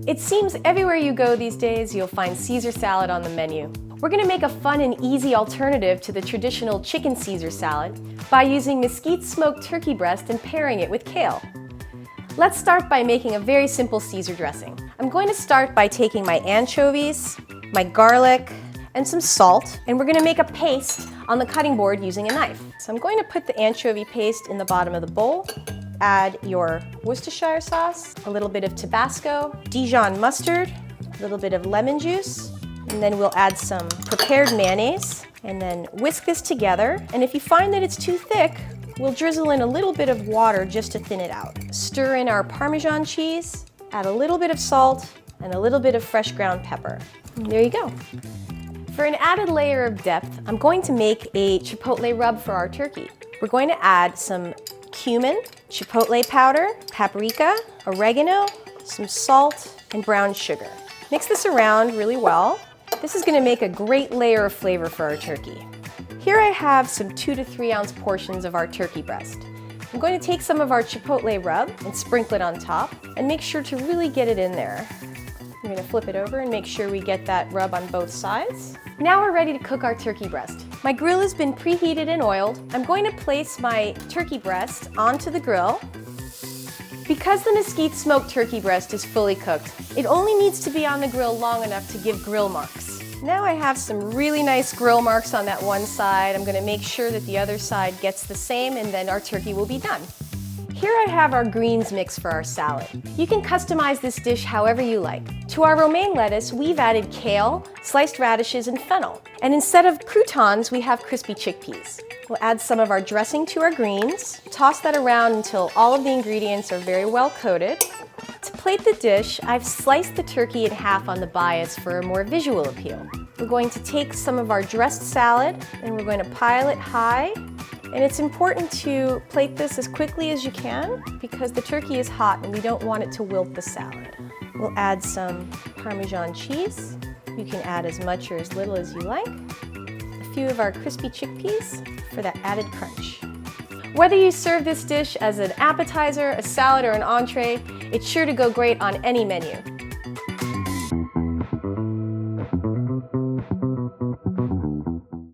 It seems everywhere you go these days, you'll find Caesar salad on the menu. We're gonna make a fun and easy alternative to the traditional chicken Caesar salad by using mesquite-smoked turkey breast and pairing it with kale. Let's start by making a very simple Caesar dressing. I'm going to start by taking my anchovies, my garlic, and some salt, and we're gonna make a paste on the cutting board using a knife. So I'm going to put the anchovy paste in the bottom of the bowl. Add your Worcestershire sauce, a little bit of Tabasco, Dijon mustard, a little bit of lemon juice, and then we'll add some prepared mayonnaise, and then whisk this together. And if you find that it's too thick, we'll drizzle in a little bit of water just to thin it out. Stir in our Parmesan cheese, add a little bit of salt, and a little bit of fresh ground pepper. And there you go. For an added layer of depth, I'm going to make a Chipotle Rub for our turkey. We're going to add some cumin, chipotle powder, paprika, oregano, some salt, and brown sugar. Mix this around really well. This is going to make a great layer of flavor for our turkey. Here I have some 2 to 3 ounce portions of our turkey breast. I'm going to take some of our Chipotle Rub and sprinkle it on top, and make sure to really get it in there. I'm going to flip it over and make sure we get that rub on both sides. Now we're ready to cook our turkey breast. My grill has been preheated and oiled. I'm going to place my turkey breast onto the grill. Because the mesquite-smoked turkey breast is fully cooked, it only needs to be on the grill long enough to give grill marks. Now I have some really nice grill marks on that one side. I'm going to make sure that the other side gets the same, and then our turkey will be done. Here I have our greens mix for our salad. You can customize this dish however you like. To our romaine lettuce, we've added kale, sliced radishes, and fennel. And instead of croutons, we have crispy chickpeas. We'll add some of our dressing to our greens, toss that around until all of the ingredients are very well coated. To plate the dish, I've sliced the turkey in half on the bias for a more visual appeal. We're going to take some of our dressed salad and we're going to pile it high. And it's important to plate this as quickly as you can because the turkey is hot and we don't want it to wilt the salad. We'll add some Parmesan cheese. You can add as much or as little as you like. A few of our crispy chickpeas for that added crunch. Whether you serve this dish as an appetizer, a salad, or an entree, it's sure to go great on any menu.